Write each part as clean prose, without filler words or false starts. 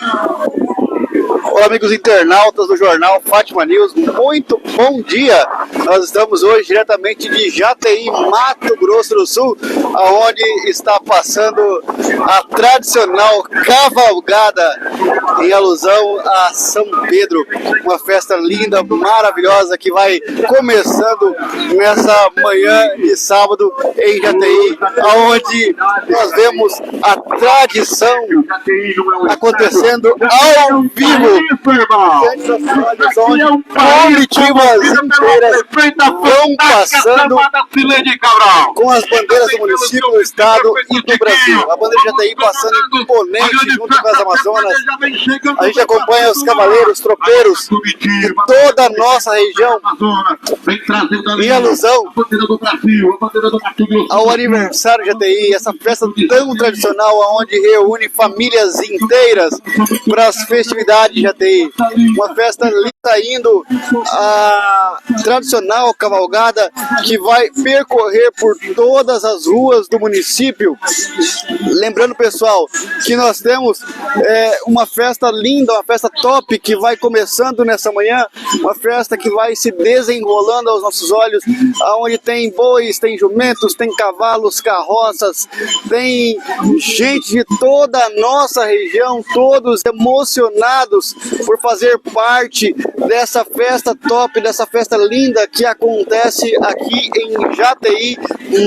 Olá, amigos internautas do Jornal Fátima News, muito bom dia! Nós estamos hoje diretamente de Jataí, Mato Grosso do Sul, onde está passando a tradicional cavalgada em alusão a São Pedro, uma festa linda, maravilhosa que vai começando nessa manhã de sábado em Jataí, onde nós vemos a tradição acontecendo ao vivo. Comitivas inteiras vão passando com as bandeiras do município, do estado e do Brasil. A bandeira de Jataí passando imponente junto com as Amazonas. A gente acompanha os cavaleiros, tropeiros de toda a nossa região em alusão ao aniversário de Jataí, essa festa tão tradicional onde reúne famílias inteiras para as festividades de Jataí. Uma festa linda, indo a tradicional cavalgada que vai percorrer por todas as ruas do município. Lembrando, pessoal, que nós temos uma festa linda, uma festa top que vai começando nessa manhã, uma festa que vai se desenrolando aos nossos olhos, onde tem bois, tem jumentos, tem cavalos, carroças, tem gente de toda a nossa região, todos emocionados por fazer parte dessa festa top, dessa festa linda que acontece aqui em Jataí,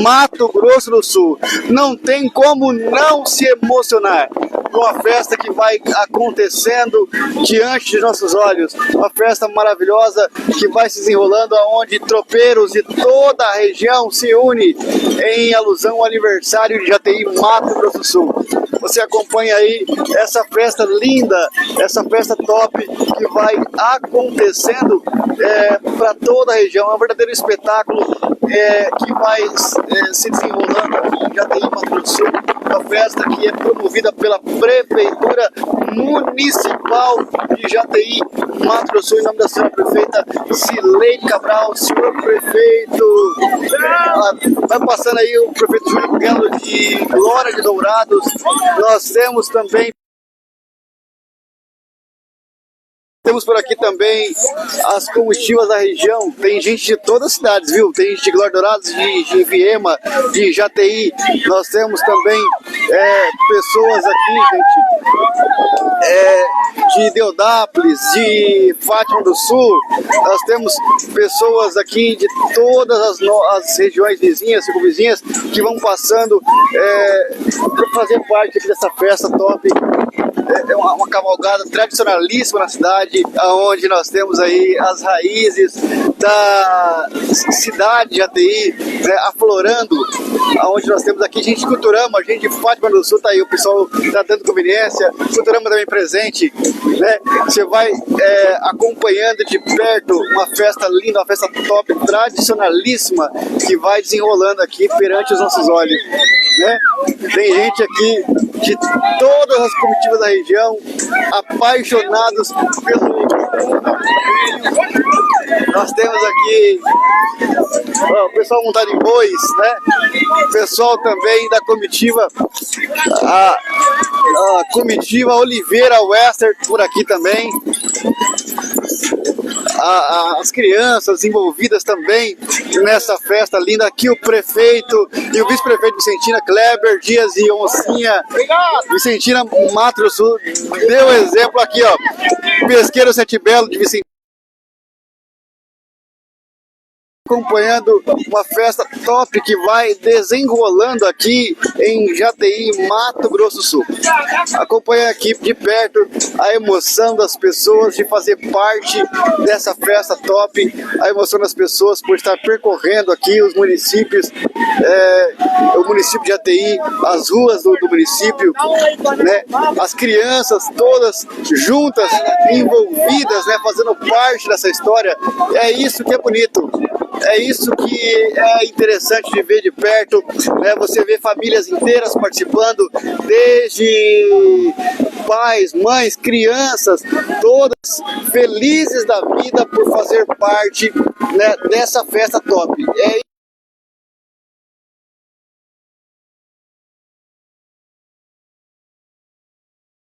Mato Grosso do Sul. Não tem como não se emocionar com a festa que vai acontecendo diante de nossos olhos. Uma festa maravilhosa que vai se desenrolando, onde tropeiros de toda a região se unem em alusão ao aniversário de Jataí, Mato Grosso do Sul. Você acompanha aí essa festa linda, essa festa top que vai acontecendo para toda a região. É um verdadeiro espetáculo que vai se desenrolando aqui em Jataí, Mato Grosso do Sul. Uma festa que é promovida pela Prefeitura Municipal de Jataí, Mato Grosso do Sul, em nome da senhora prefeita Cileide Cabral. Senhor prefeito, vai passando aí o prefeito Júlio Belo de Glória de Dourados. Nós temos por aqui também as comitivas da região. Tem gente de todas as cidades, viu? Tem gente de Glória de Dourados, de Viema, de Jataí. Nós temos também pessoas aqui, gente, de Deodápolis, de Fátima do Sul. Nós temos pessoas aqui de todas as regiões vizinhas, circunvizinhas, que vão passando para fazer parte aqui dessa festa top. É uma cavalgada tradicionalíssima na cidade, onde nós temos aí as raízes da cidade de Jataí, aflorando, onde nós temos aqui gente de Cuturama, gente de Fátima do Sul, tá aí o pessoal tá dando conveniência, Cuturama também presente, né? Você vai acompanhando de perto uma festa linda, uma festa top, tradicionalíssima, que vai desenrolando aqui perante os nossos olhos, né? Tem gente aqui de todas as comitivas da região, apaixonados pelo... Nós temos aqui o pessoal montado em bois, né? O pessoal também da comitiva, a comitiva Oliveira Wester por aqui também. As crianças envolvidas também nessa festa linda. Aqui o prefeito e o vice-prefeito Vicentina, Kleber Dias e Oncinha. Vicentina, Mato Grosso do Sul, deu exemplo aqui, ó. Pesqueiro Sete Belo de Vicentina, acompanhando uma festa top que vai desenrolando aqui em Jataí, Mato Grosso do Sul. Acompanha aqui de perto a emoção das pessoas de fazer parte dessa festa top, a emoção das pessoas por estar percorrendo aqui os municípios, o município de Jataí, as ruas do município, né? As crianças todas juntas, envolvidas, né? Fazendo parte dessa história. É isso que é bonito. É isso que é interessante de ver de perto, né? Você vê famílias inteiras participando, desde pais, mães, crianças, todas felizes da vida por fazer parte, né, dessa festa top. É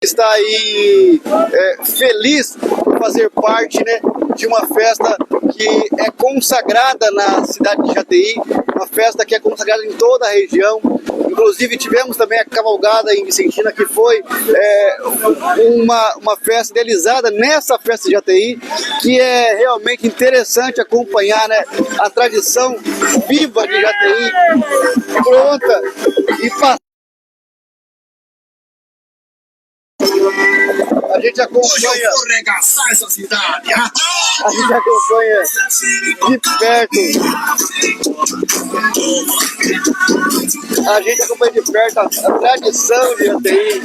está aí feliz por fazer parte, né, de uma festa que é consagrada na cidade de Jataí, uma festa que é consagrada em toda a região. Inclusive tivemos também a cavalgada em Vicentina, que foi uma festa idealizada nessa festa de Jataí, que é realmente interessante acompanhar, né, a tradição viva de Jataí, pronta e passada. A gente acompanha. Essa cidade. A gente acompanha de perto. A gente acompanha de perto a tradição de Jataí.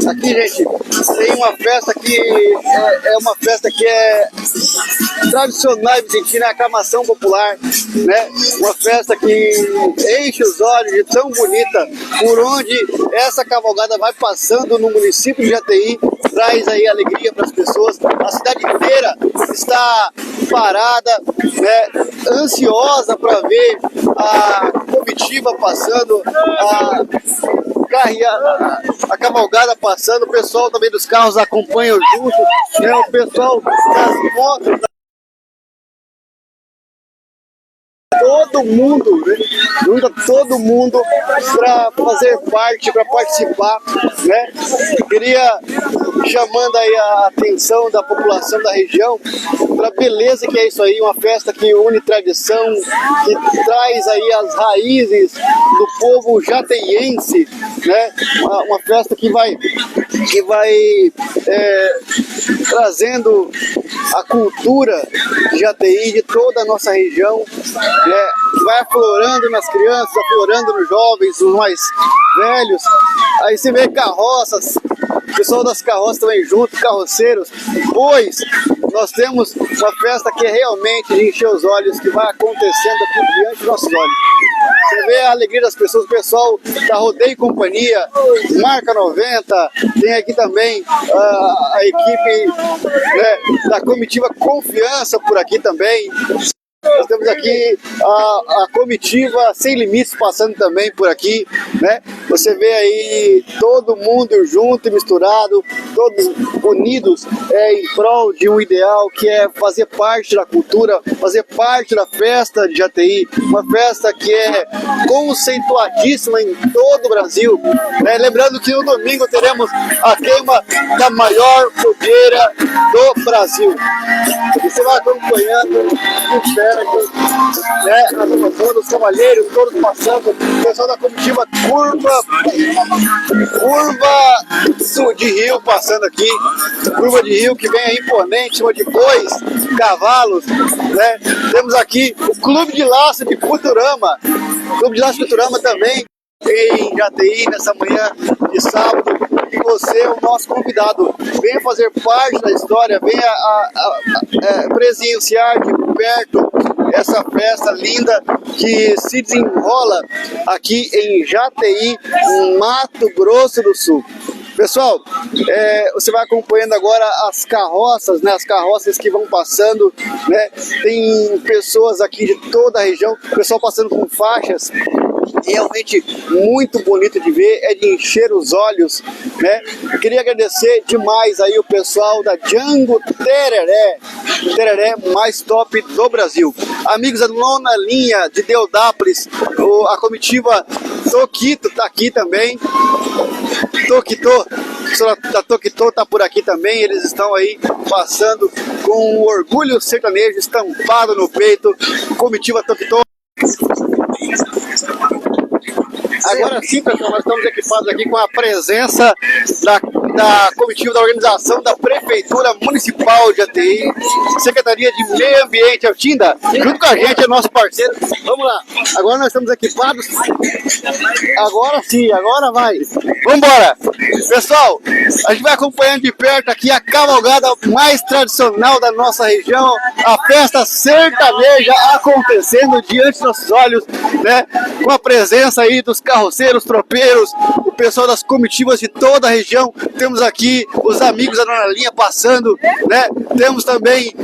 Aqui, gente, tem uma festa que é uma festa que é tradicional em Vicentina, é a aclamação popular, né? Uma festa que enche os olhos de tão bonita, por onde essa cavalgada vai passando no município de Jataí, traz aí alegria para as pessoas. A cidade inteira está parada, né, ansiosa para ver a comitiva passando, a cavalgada passando, o pessoal também dos carros acompanha junto, né, o pessoal das motos, todo mundo, né? Junta todo mundo para fazer parte, para participar, né? Queria chamando aí a atenção da população da região para a beleza que é isso aí, uma festa que une tradição, que traz aí as raízes do povo jataiense, né? Uma festa que vai trazendo a cultura de Jataí, de toda a nossa região, né? Vai aflorando nas crianças, aflorando nos jovens, nos mais velhos. Aí você vê carroças, o pessoal das carroças também junto, carroceiros, pois nós temos uma festa que é realmente de encher os olhos, que vai acontecendo aqui diante dos nossos olhos. Você vê a alegria das pessoas, o pessoal da Rodeio e Companhia, Marca 90, tem aqui também a equipe, né, da comitiva Confiança por aqui também. Nós temos aqui a comitiva Sem Limites passando também por aqui, né? Você vê aí todo mundo junto e misturado, todos unidos em prol de um ideal que é fazer parte da cultura, fazer parte da festa de Jataí, uma festa que é conceituadíssima em todo o Brasil, né? Lembrando que no domingo teremos a queima da maior fogueira do Brasil. E você vai acompanhando de perto, né, a animação dos cavalheiros, todos passando, o pessoal da comitiva Curva de Rio passando aqui, Curva de Rio que vem aí imponente, cima de bois, cavalos, né? Temos aqui o Clube de Laço de Futurama, Clube de Laço de Futurama também em Jataí nessa manhã de sábado. E você é o nosso convidado, venha fazer parte da história, venha presenciar de perto essa festa linda que se desenrola aqui em Jataí, Mato Grosso do Sul. Pessoal, você vai acompanhando agora as carroças, né? As carroças que vão passando, né? Tem pessoas aqui de toda a região, o pessoal passando com faixas, realmente muito bonito de ver, é de encher os olhos, né? Eu queria agradecer demais aí o pessoal da Django Tereré mais top do Brasil. Amigos da nona linha de Deodápolis, a comitiva Toquito tá aqui também. Toquito, da Toquito tá por aqui também, eles estão aí passando com o orgulho sertanejo estampado no peito, comitiva Toquito. Agora sim, pessoal, nós estamos equipados aqui com a presença da comitiva da organização da Prefeitura Municipal de Jataí, Secretaria de Meio Ambiente, a Tinda, junto com a gente, é nosso parceiro. Vamos lá, agora nós estamos equipados, agora sim, agora vai, vamos embora. Pessoal, a gente vai acompanhando de perto aqui a cavalgada mais tradicional da nossa região, a festa sertaneja acontecendo diante dos nossos olhos, né, com a presença aí dos carroceiros, tropeiros, o pessoal das comitivas de toda a região. Temos aqui os amigos da nona linha passando, né? Temos também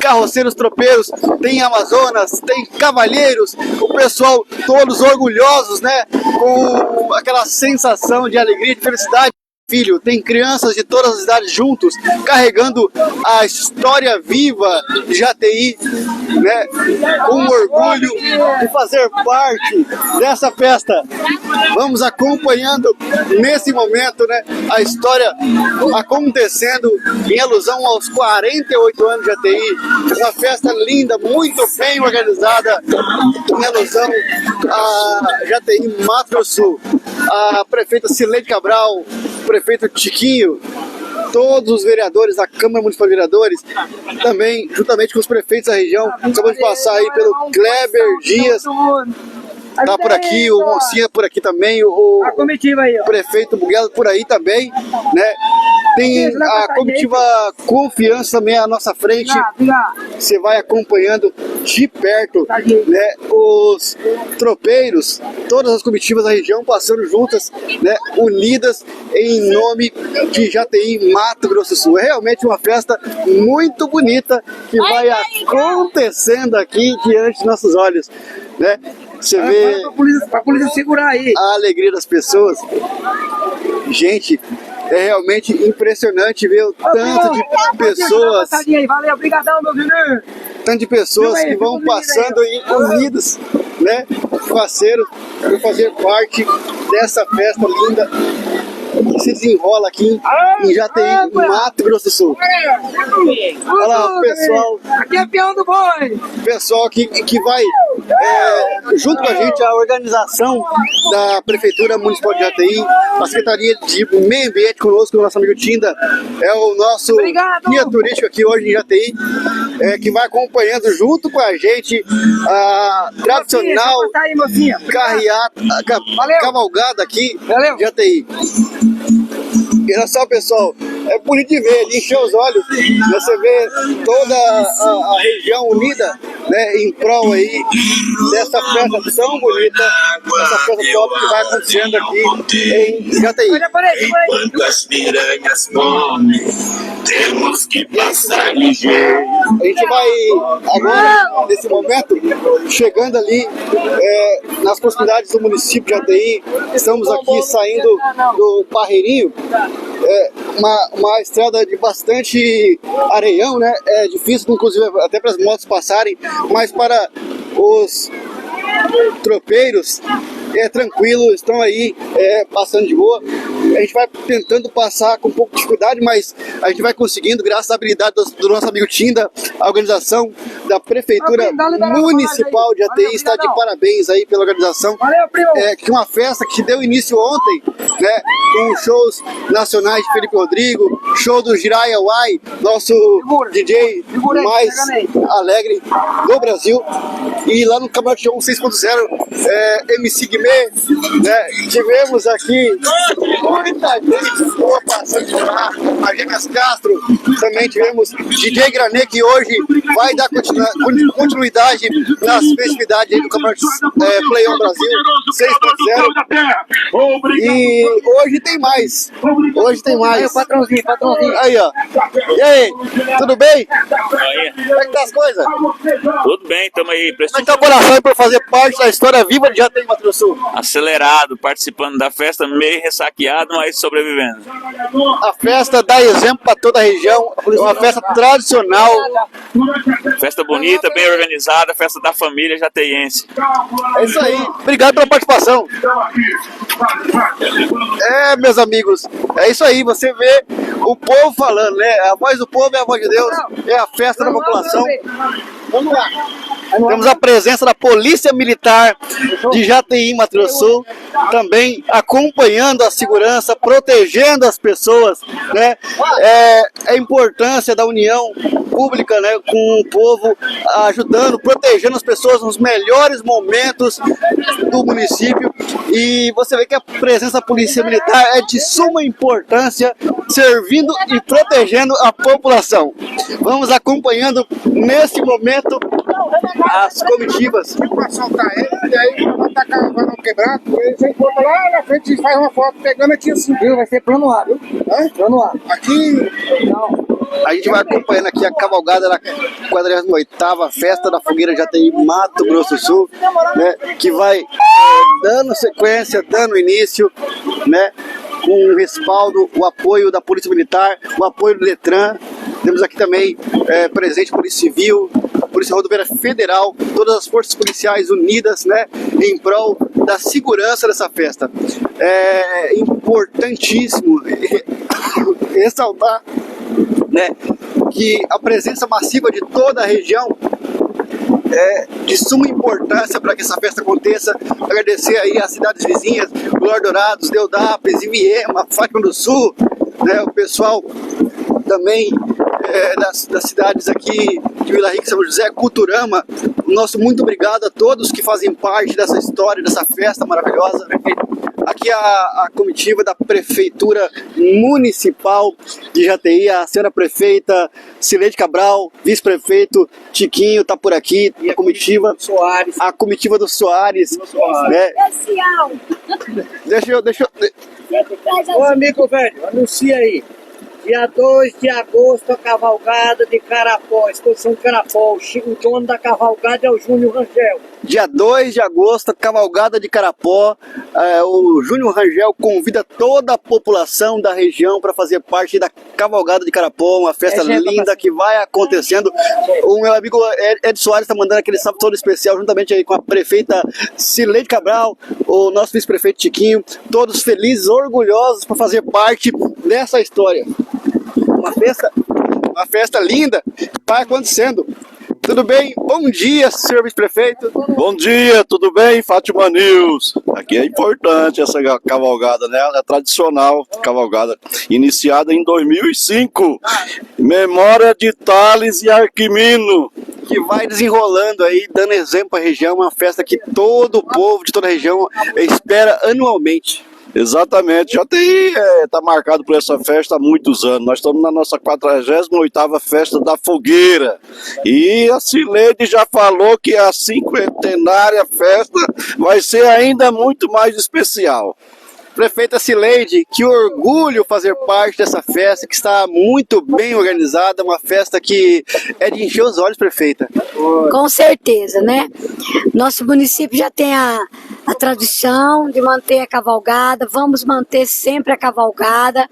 carroceiros tropeiros, tem Amazonas, tem cavalheiros, o pessoal todos orgulhosos, né? Com aquela sensação de alegria, de felicidade. Filho, tem crianças de todas as idades juntos, carregando a história viva de Jataí, né? Com orgulho de fazer parte dessa festa. Vamos acompanhando nesse momento, né, a história acontecendo em alusão aos 48 anos de Jataí. Uma festa linda, muito bem organizada, em alusão a Jataí, Mato Grosso do Sul. A prefeita Cileide Cabral, o prefeito Tiquinho, todos os vereadores da Câmara Municipal de Vereadores, também, juntamente com os prefeitos da região, acabamos de passar aí pelo Kleber Dias, tá por aqui, o Moncinha por aqui também, o prefeito Buguela por aí também, né? Tem a comitiva Confiança também à nossa frente. Você vai acompanhando de perto, né, os tropeiros, todas as comitivas da região passando juntas, né, unidas em nome de Jataí, Mato Grosso do Sul. É realmente uma festa muito bonita que vai acontecendo aqui diante dos nossos olhos, né? Você vê pra polícia segurar aí a alegria das pessoas. Gente, é realmente impressionante ver o tanto de pessoas, valeu, obrigadão, meu filho. Tanto de pessoas que vão passando aí unidos, né, parceiros, para fazer parte dessa festa linda que se desenrola aqui em Jataí, Mato Grosso do Sul. Olha lá o pessoal, aqui é peão do boi. Pessoal que vai junto com a gente, a organização da Prefeitura Municipal de Jataí, a Secretaria de Meio Ambiente conosco, o nosso amigo Tinda, é o nosso guia turístico aqui hoje em Jataí, que vai acompanhando junto com a gente a tradicional carreata, cavalgada aqui em Jataí. E olha só, pessoal, é bonito de ver, de encher os olhos, você vê toda a região unida, né, em prol aí dessa festa tão bonita, essa festa top que vai acontecendo aqui em Jataí. Enquanto as piranhas comem, temos que passar ligeiro. A gente vai agora, nesse momento, chegando ali nas proximidades do município de Jataí. Estamos aqui saindo do Parreirinho, uma estrada de bastante areião, né? É difícil, inclusive, até para as motos passarem, mas para os tropeiros é tranquilo, estão aí passando de boa. A gente vai tentando passar com um pouco de dificuldade, mas a gente vai conseguindo, graças à habilidade do nosso amigo Tinda. A organização da Prefeitura Municipal de Jataí está de parabéns aí pela organização. Que uma festa que deu início ontem, né, com shows nacionais de Felipe Rodrigo, show do Jiraiya Uai, nosso DJ mais alegre do Brasil, e lá no Camarote 6.0, MC Guimê, né, tivemos aqui muita gente boa passando por lá, a Gêmeas Castro, também tivemos DJ Granet, que hoje vai dar continuidade nas festividades aí do Campeonato Play On Brasil 6.0. E hoje tem mais. Hoje tem mais. Aí, patrãozinho. Aí, ó. E aí, tudo bem? Aí. Como é que tá as coisas? Tudo bem, estamos aí. Como é que tá o coração por fazer parte da história viva de Jataí, Mato Grosso do Sul? Acelerado, participando da festa, meio ressaqueado, mas sobrevivendo. A festa dá exemplo para toda a região, é uma festa tradicional. Festa bonita, bem organizada, festa da família jateiense. É isso aí, obrigado pela participação. Meus amigos, é isso aí, você vê o povo falando, né? A voz do povo é a voz de Deus, é a festa da população. Vamos lá. Temos a presença da Polícia Militar de Jataí, Mato Grosso do Sul, também acompanhando a segurança, protegendo as pessoas, né? A importância da união pública, né, com o povo, ajudando, protegendo as pessoas nos melhores momentos do município. E você vê que a presença da Polícia Militar é de suma importância, servindo e protegendo a população. Vamos acompanhando nesse momento as comitivas. Para soltar ele, e aí vai tacar o balão quebrado, você encontra lá na frente e faz uma foto pegando aqui assim. Viu? Vai ser plano A, viu? Hã? Plano A. Aqui. Não. A gente vai acompanhando aqui a cavalgada da 48ª Festa da Fogueira Jataí, Mato Grosso do Sul, né, que vai dando sequência, dando início, né, com o respaldo, o apoio da Polícia Militar, o apoio do Detran. Temos aqui também presente Polícia Civil, Polícia Rodoviária Federal, todas as forças policiais unidas, né, em prol da segurança dessa festa. É importantíssimo ressaltar, né, que a presença massiva de toda a região é de suma importância para que essa festa aconteça. Agradecer aí às cidades vizinhas, Glória Dourados, Deodápolis, Iviema, Fátima do Sul, né, o pessoal também das cidades aqui de Vila Rica, São José, Culturama. Nosso muito obrigado a todos que fazem parte dessa história, dessa festa maravilhosa. Aqui a comitiva da Prefeitura Municipal de Jataí, a senhora prefeita Cileide Cabral, vice-prefeito Tiquinho tá por aqui, e a comitiva do Soares, né? Especial. Deixa eu... Ô amigo velho, anuncia aí. Dia 2 de agosto, a cavalgada de Carapó, exposição de Carapó. O dono da cavalgada é o Júnior Rangel. Dia 2 de agosto, cavalgada de Carapó. O Júnior Rangel convida toda a população da região para fazer parte da cavalgada de Carapó, uma festa linda que vai acontecendo. O meu amigo Ed Soares está mandando aquele salve todo especial, juntamente aí com a prefeita Cileide Cabral, o nosso vice-prefeito Tiquinho, todos felizes, orgulhosos por fazer parte dessa história. Uma festa linda vai acontecendo. Tudo bem? Bom dia, senhor vice-prefeito. Bom dia, tudo bem? Fátima News. Aqui é importante essa cavalgada, né? É tradicional, cavalgada, iniciada em 2005. Memória de Tales e Arquimino. Que vai desenrolando aí, dando exemplo à região, uma festa que todo o povo de toda a região espera anualmente. Exatamente, já está marcado por essa festa há muitos anos. Nós estamos na nossa 48ª Festa da Fogueira. E a Cileide já falou que a 50ª festa vai ser ainda muito mais especial. Prefeita Cileide, que orgulho fazer parte dessa festa, que está muito bem organizada, uma festa que é de encher os olhos, prefeita. Com certeza, né? Nosso município já tem a tradição de manter a cavalgada, vamos manter sempre a cavalgada.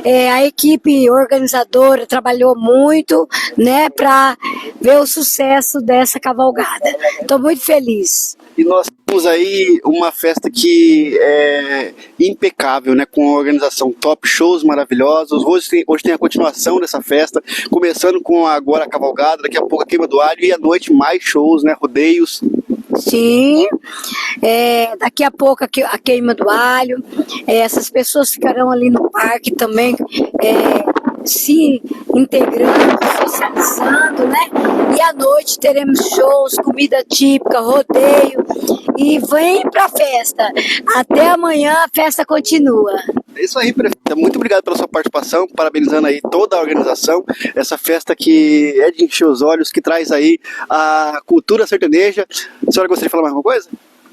A equipe organizadora trabalhou muito, né, para ver o sucesso dessa cavalgada. Estou muito feliz. E nós temos aí uma festa que é impecável, né? Com a organização top, shows maravilhosos. Hoje tem a continuação dessa festa, começando com agora a cavalgada, daqui a pouco a queima do alho e à noite mais shows, né? Rodeios. Sim, daqui a pouco a queima do alho. Essas pessoas ficarão ali no parque também, se integrando, socializando, né? E à noite teremos shows, comida típica, rodeio. E vem pra festa. Até amanhã a festa continua. É isso aí, prefeita. Muito obrigado pela sua participação, parabenizando aí toda a organização. Essa festa que é de encher os olhos, que traz aí a cultura sertaneja. A senhora gostaria de falar mais alguma coisa?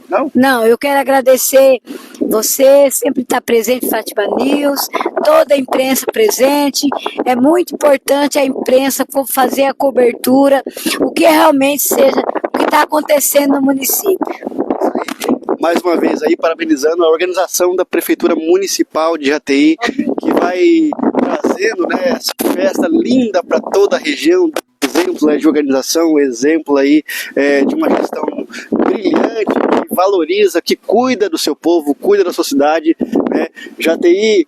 Não? Não, eu quero agradecer você, sempre estar presente, Fátima News, toda a imprensa presente. É muito importante a imprensa fazer a cobertura, o que realmente seja o que está acontecendo no município. Mais uma vez aí, parabenizando a organização da Prefeitura Municipal de Jataí, que vai trazendo, né, essa festa linda para toda a região. Exemplo, né, de organização, exemplo aí de uma gestão brilhante, que valoriza, que cuida do seu povo, cuida da sua cidade, né? Jataí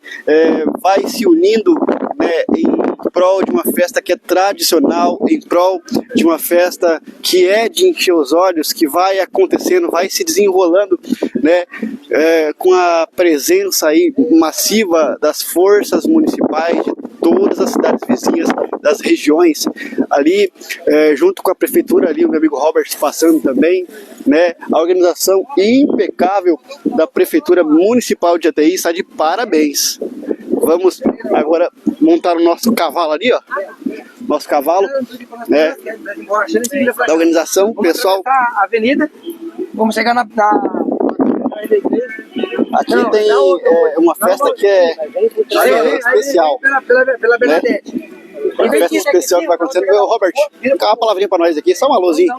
vai se unindo, né, em prol de uma festa que é tradicional, em prol de uma festa que é de encher os olhos, que vai acontecendo, vai se desenrolando, né, com a presença aí massiva das forças municipais de todas as cidades vizinhas, das regiões, ali junto com a prefeitura, ali o meu amigo Robert passando também, né, a organização impecável da Prefeitura Municipal de Jataí está de parabéns. Vamos agora montar o nosso cavalo ali, ó, nosso cavalo, né, da organização, pessoal. A avenida, vamos chegar na Aqui tem uma festa que é especial. Pela Bernadette. a festa especial que vai acontecendo. Ô, Robert, dá uma palavrinha pra nós aqui, só uma luzinha.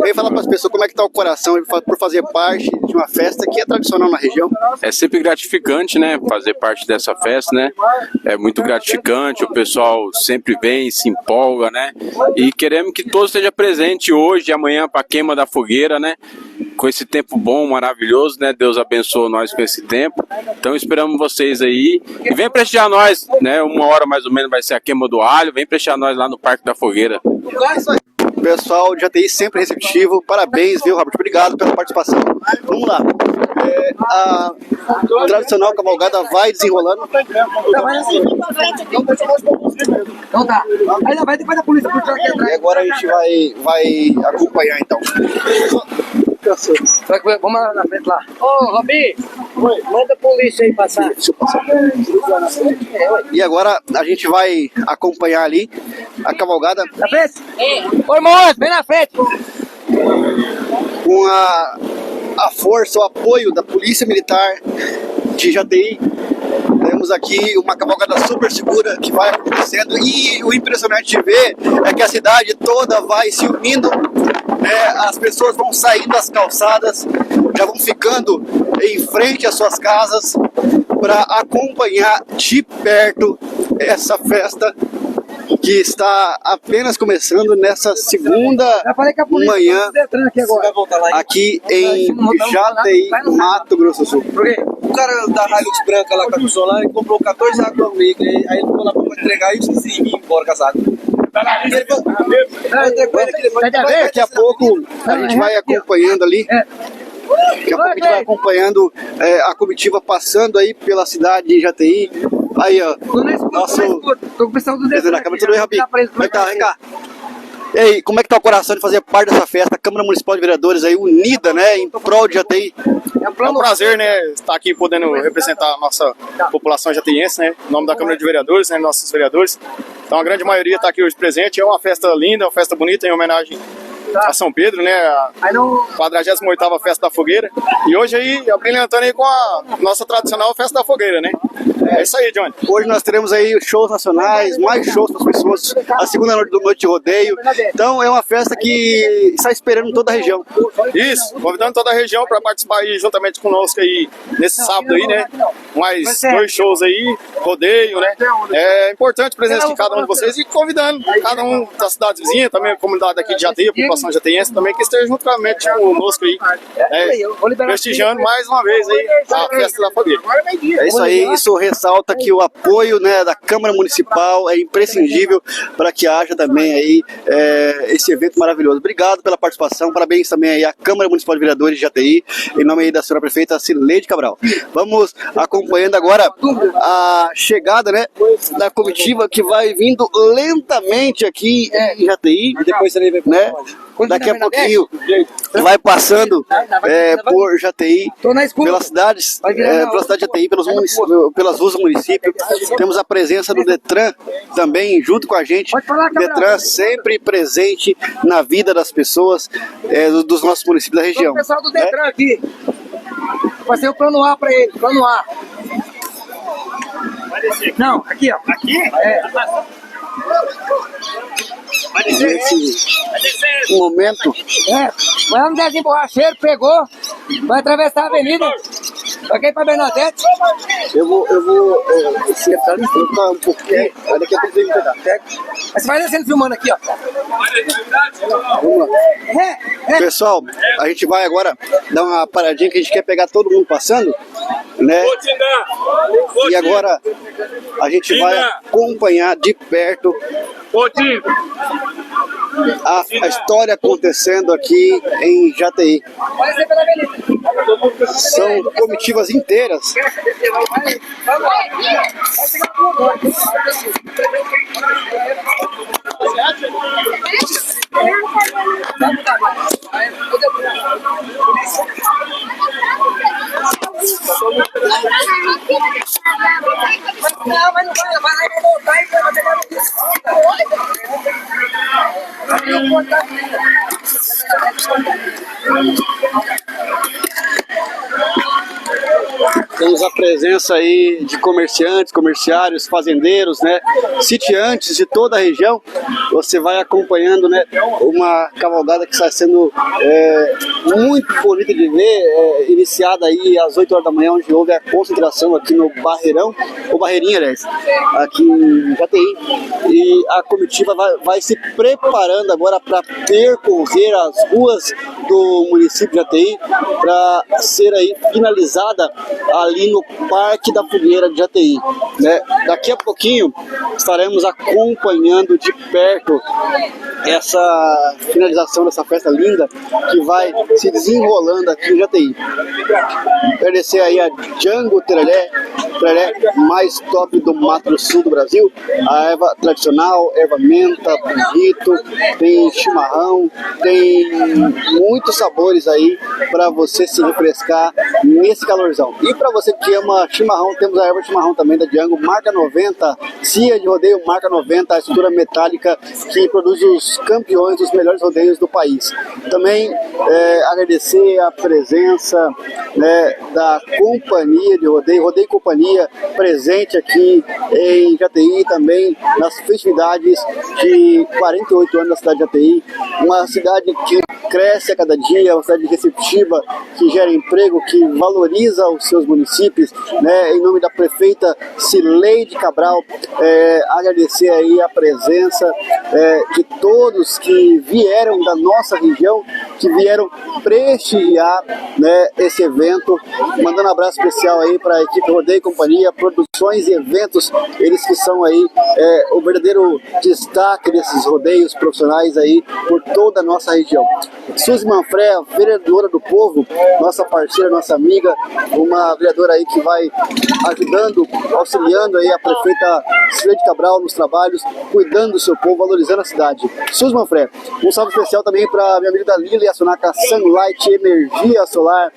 Vem falar pras pessoas como é que tá o coração por fazer parte de uma festa que é tradicional na região. É sempre gratificante, né, fazer parte dessa festa, né? É muito gratificante, o pessoal sempre vem, se empolga, né? E queremos que todos estejam presentes hoje e amanhã para a queima da fogueira, né? Com esse tempo bom, maravilhoso, né? Deus abençoe nós com esse tempo. Então esperamos vocês aí. E vem prestigiar nós, né? 1 hora mais ou menos vai ser a queima do alho. Vem prestigiar nós lá no Parque da Fogueira. Pessoal de JTI sempre receptivo. Parabéns, viu, Robert? Obrigado pela participação. Vamos lá. A tradicional cavalgada vai desenrolando. Então tá. Aí vai depois da polícia por aqui atrás. E agora a gente vai acompanhar então. Vamos lá na frente lá. Ô, Robi, manda a polícia aí passar. Deixa eu passar. E agora a gente vai acompanhar ali a cavalgada Na frente? Ô, irmão, vem na frente. com a força, o apoio da Polícia Militar de JTI. Temos aqui uma cavalgada super segura que vai acontecendo e o impressionante de ver é que a cidade toda vai se unindo, as pessoas vão saindo das calçadas, já vão ficando em frente às suas casas para acompanhar de perto essa festa que está apenas começando nessa segunda manhã aqui em JTI, Mato Grosso do Sul. Por quê? O cara da Hilux branca lá com a cruzou lá, ele comprou 14 águas comigo, aí ele ficou lá pra entregar e eu esqueci de ir embora com as águas. Daqui a pouco a gente vai acompanhando ali. Daqui a pouco a gente vai acompanhando a comitiva passando aí pela cidade de JTI. Aí, ó, nosso presidente da Câmara, tudo bem, Rabinho? Como é que tá? Vem cá. E aí, como é que tá o coração de fazer parte dessa festa? A Câmara Municipal de Vereadores aí unida, né, em prol de JTI. É um prazer, né, estar aqui podendo representar a nossa população jateiense, né, em nome da Câmara de Vereadores, né, nossos vereadores. Então a grande maioria está aqui hoje presente. É uma festa linda, uma festa bonita em homenagem a São Pedro, né, a 48ª Festa da Fogueira. E hoje aí, abrilhantando aí com a nossa tradicional Festa da Fogueira, né. É isso aí, Johnny. Hoje nós teremos aí shows nacionais, mais shows para as pessoas, a segunda noite de rodeio. Então é uma festa que está esperando toda a região. Isso, convidando toda a região para participar aí juntamente conosco aí nesse sábado aí, né? Mais 2 shows aí, rodeio, né? É importante a presença de cada um de vocês e convidando cada um da cidade vizinha, também a comunidade aqui de JTI, a população jateiense também, que esteja juntamente conosco aí, prestigiando mais uma vez aí a Festa da Fogueira. É isso aí, isso ressalta que o apoio, né, da Câmara Municipal é imprescindível para que haja também aí esse evento maravilhoso. Obrigado pela participação, parabéns também aí à Câmara Municipal de Vereadores de JTI, em nome aí da senhora prefeita Cileide Cabral. Vamos acompanhando agora a chegada, né, da comitiva que vai vindo lentamente aqui em JTI, né? Daqui a pouquinho vai passando por JTI, pelas cidades, pela cidade de JTI, pelas ruas do município. Temos a presença do Detran também junto com a gente. Detran sempre presente na vida das pessoas dos nossos municípios da região. O pessoal do Detran aqui. Vai ser o plano A para ele, plano A. Não, aqui ó. Aqui? Nesse momento. Vai um Zezinho Borracheiro, pegou, vai atravessar a avenida. Vai ir pra Bernadette. Eu vou ficar um pouquinho. Daqui a pouco eu vou pegar. Mas você vai descendo filmando aqui, ó. Vamos lá. Pessoal, a gente vai agora dar uma paradinha que a gente quer pegar todo mundo passando, né? E agora a gente vai acompanhar de perto a história acontecendo aqui em JTI. São comitivas inteiras. Não, mas não vai voltar e vai pegar Temos a presença presença aí de comerciantes, comerciários, fazendeiros, né, sitiantes de toda a região. Você vai acompanhando, né, uma cavalgada que está sendo muito bonita de ver, iniciada aí às 8 horas da manhã, onde houve a concentração aqui no Barreirão, ou Barreirinha, aliás, aqui em Jataí, e a comitiva vai se preparando agora para percorrer as ruas do município de Jataí, para ser aí finalizada ali no Parque da Fogueira de Jataí, né? Daqui a pouquinho estaremos acompanhando de perto essa finalização dessa festa linda que vai se desenrolando aqui em Jataí. Agradecer aí a Django Tereré mais top do Mato Sul do Brasil, a erva tradicional, erva menta, bonito, tem chimarrão, tem muitos sabores aí para você se refrescar nesse calorzão. E para você que ama chimarrão, temos a erva chimarrão também da Django, marca 90, Cia de rodeio marca 90, a estrutura metálica que produz os campeões dos melhores rodeios do país. Também agradecer a presença, né, da companhia de rodeio, Rodeio Companhia, presente aqui em Jataí, também nas festividades de 48 anos da cidade de Jataí, uma cidade que cresce a cada dia, uma cidade receptiva, que gera emprego, que valoriza os seus municípios, né? Em nome da prefeita Cileide Cabral, agradecer aí a presença de todos que vieram da nossa região, que vieram prestigiar, né, esse evento, mandando um abraço especial aí para a equipe Rodeio Companhia, Produções e Eventos, eles que são aí o verdadeiro destaque desses rodeios profissionais aí por toda a nossa região. Suzy Manfré, vereadora do povo, nossa parceira, nossa amiga, uma vereadora aí que vai ajudando, auxiliando aí a prefeita Cileide Cabral nos trabalhos, cuidando do seu povo, valorizando a cidade. Suzy Manfré, um salve especial também para minha amiga Lila e a Sonaca Sunlight Energia Solar,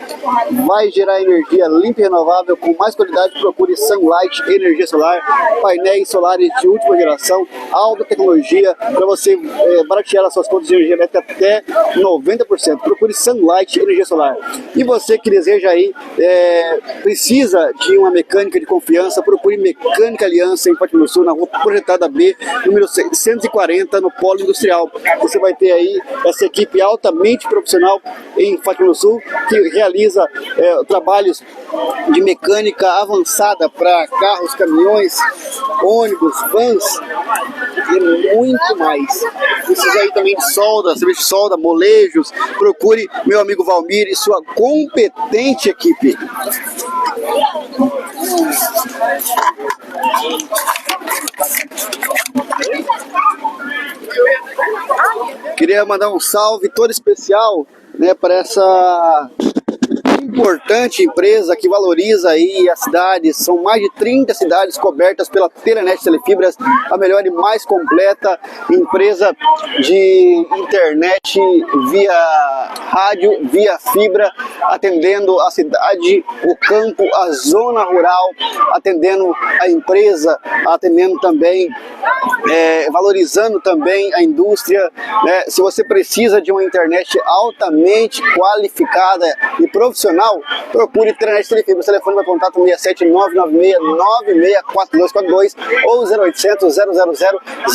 vai gerar energia limpa e renovável com mais qualidade. Procure Sunlight Energia Solar, painéis solares de última geração, alta tecnologia para você baratear as suas contas de energia elétrica até 90%. Procure Sunlight Energia Solar. E você que deseja aí, precisa de uma mecânica de confiança, procure Mecânica Aliança em Fátima do Sul, na rua Projetada B, número 640, no Polo Industrial. Você vai ter aí essa equipe altamente profissional em Fátima do Sul, que realiza trabalhos de mecânica avançada para carros, caminhões, ônibus, vans e muito mais. Precisa aí também de solda, serviço de solda, molejos. Procure meu amigo Valmir e sua competente equipe. Queria mandar um salve todo especial, né, para essa importante empresa que valoriza aí a cidade. São mais de 30 cidades cobertas pela Telenet Telefibras, a melhor e mais completa empresa de internet via rádio, via fibra, atendendo a cidade, o campo, a zona rural, atendendo a empresa, atendendo também, valorizando também a indústria, né? Se você precisa de uma internet altamente qualificada e profissional, procure Telenet Telefibras. O telefone vai contato 67 996 964242 ou 0800 000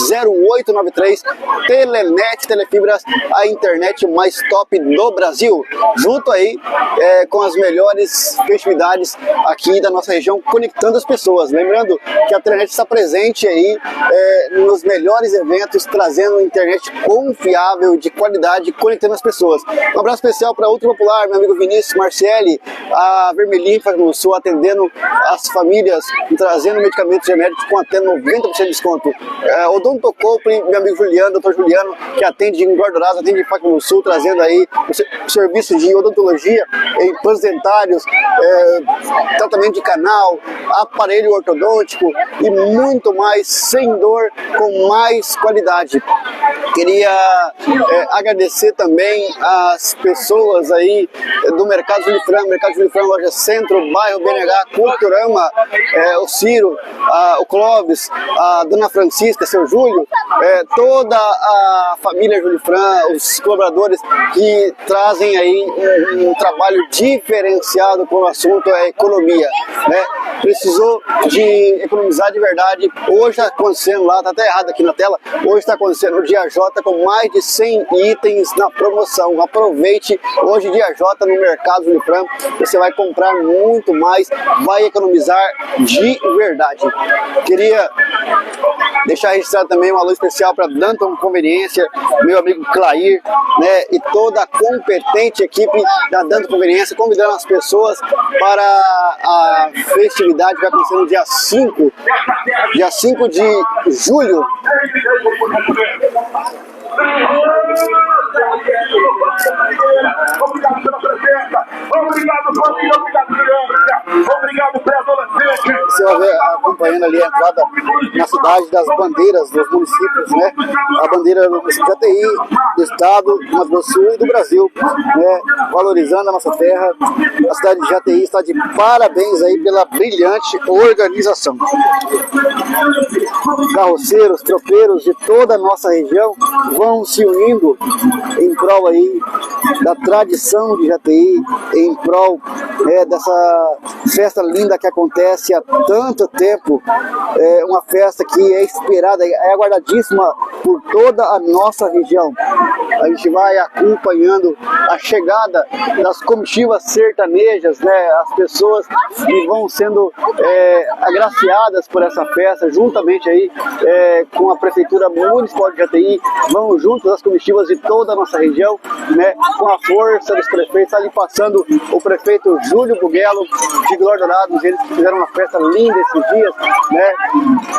0893. Telenet Telefibras, a internet mais top do Brasil, junto aí com as melhores festividades aqui da nossa região, conectando as pessoas. Lembrando que a Telenet está presente aí nos melhores eventos, trazendo internet confiável, de qualidade, conectando as pessoas. Um abraço especial para Ultra Popular, meu amigo Vinícius Marcelli, a Vermelhinha no Sul, atendendo as famílias e trazendo medicamentos genéricos com até 90% de desconto. Odontocopre, meu amigo Juliano, doutor Juliano, que atende em Guardorazo, atende em Fátima do Sul, trazendo aí o serviço de odontologia, implantes dentários, tratamento de canal, aparelho ortodôntico e muito mais, sem dor, com mais qualidade. Queria agradecer também as pessoas aí do Mercado Júlio Franco, loja Centro, bairro BNH, Culturama, o Ciro, o Clóvis, a Dona Francisca, seu Júlio, toda a família Júlio Franco, os colaboradores que trazem aí um trabalho diferenciado com o assunto economia, né? Precisou de economizar de verdade. Hoje está acontecendo lá, tá até errado aqui na tela, hoje está acontecendo o Dia J com mais de 100 itens na promoção. Aproveite hoje Dia J no Mercado Júlio Franco, você vai comprar muito mais, vai economizar de verdade. Queria deixar registrado também um alô especial para Danton Conveniência, meu amigo Clair, né, e toda a competente equipe da Danton Conveniência, convidando as pessoas para a festividade que vai acontecer no dia 5 de julho. Obrigado pela presença. Obrigado, família. Obrigado, criança. Obrigado, pré-adolescente. Você vai ver acompanhando ali a entrada na cidade das bandeiras dos municípios, né? A bandeira do município de Jataí, do estado do Mato Grosso do Sul e do Brasil, né? Valorizando a nossa terra. A cidade de Jataí está de parabéns aí pela brilhante organização. Carroceiros, tropeiros de toda a nossa região vão se unindo em prol aí da tradição de Jataí, em prol dessa festa linda que acontece há tanto tempo, uma festa que é esperada, é aguardadíssima por toda a nossa região. A gente vai acompanhando a chegada das comitivas sertanejas, né, as pessoas que vão sendo agraciadas por essa festa, juntamente aí com a Prefeitura Municipal de Jataí, vão juntos as comitivas de toda a nossa região, né, com a força dos prefeitos, ali passando o prefeito Júlio Buguelo de Glória Dourados, eles fizeram uma festa linda esses dias, né,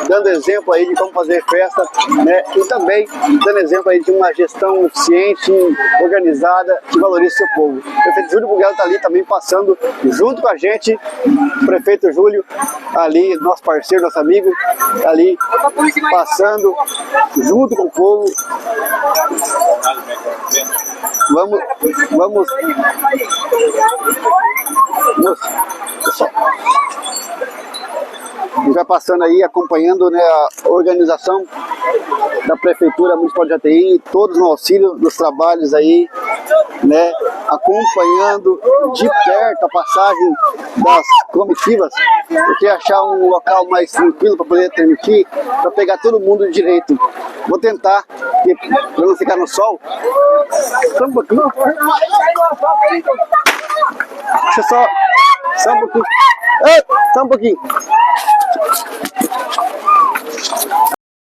dando exemplo aí de como fazer festa, né, e também dando exemplo aí de uma gestão eficiente, organizada, que valoriza o seu povo. O prefeito Júlio Buguelo está ali também passando junto com a gente, o prefeito Júlio, ali, nosso parceiro, nosso amigo, ali passando junto com o povo. Vamos. A gente vai passando aí, acompanhando, né, a organização da Prefeitura Municipal de Jataí, todos no auxílio dos trabalhos aí, né, acompanhando de perto a passagem das comitivas, porque achar um local mais tranquilo para poder transmitir, para pegar todo mundo direito. Vou tentar, para não ficar no sol. Só um pouquinho. Deixa só um pouquinho. Só um pouquinho.